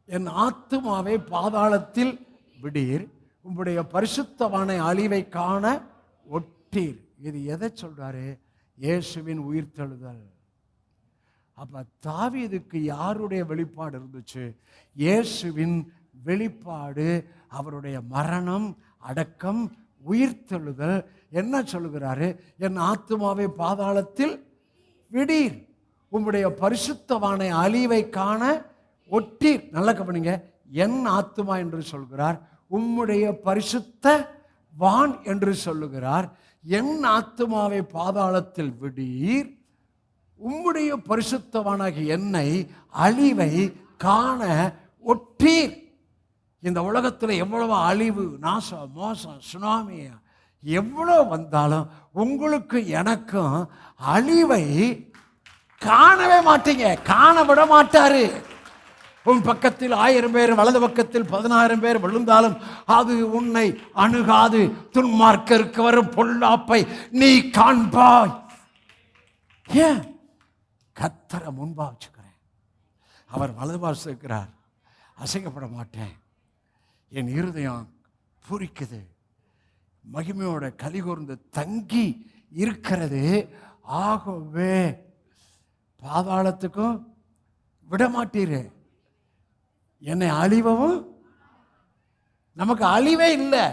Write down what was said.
என் ஆத்துமாவை பாதாளத்தில் விடீர், உம்முடைய பரிசுத்தவானை அழிவை காண ஒட்டீர். இது எதை சொல்றாரு? இயேசுவின் உயிர்த்தெழுதல். அப்ப தாவீதுக்கு யாருடைய வெளிப்பாடு இருந்துச்சு? இயேசுவின் வெளிப்பாடு. அவருடைய மரணம், அடக்கம், உயிர்த்தெழுதல். என்ன சொல்லுகிறாரு? என் ஆத்துமாவை பாதாளத்தில் விடீர், உம்முடைய பரிசுத்தவானை அழிவை காண ஒட்டீர். நல்லா கவனிங்க, என் ஆத்துமா என்று சொல்கிறார், உம்முடைய பரிசுத்த வான் என்று சொல்லுகிறார். என் ஆத்துமாவை பாதாளத்தில் விடீர், உம்முடைய பரிசுத்தவானாகிய என்னை அழிவை காண ஒட்டீர். இந்த உலகத்தில் எவ்வளவு அழிவு, நாசம், மோசம், சுனாமி எவ்வளோ வந்தாலும் உங்களுக்கு எனக்கும் அழிவை காணவே மாட்டீங்க, காண விட மாட்டாரு. உன் பக்கத்தில் 1000 பேர், வலது பக்கத்தில் 10000 பேர் விழுந்தாலும் அது உன்னை அணுகாது. துன்மார்க்கருக்கு வரும் பொல்லாப்பை நீ காண்பாய். ஏன்? கர்த்தரை முன்பா வச்சுக்கிறேன். அவர் வலது பாசம் இருக்கிறார், அசைக்கப்பட மாட்டேன். என் இருதயம் பூரிக்குது, மகிமையோட கலிகூர்ந்து தங்கி இருக்கிறது. ஆகவே பாதாளத்துக்கும் விடமாட்டீரு, என்னை அழிவவும். நமக்கு அழிவே இல்லை.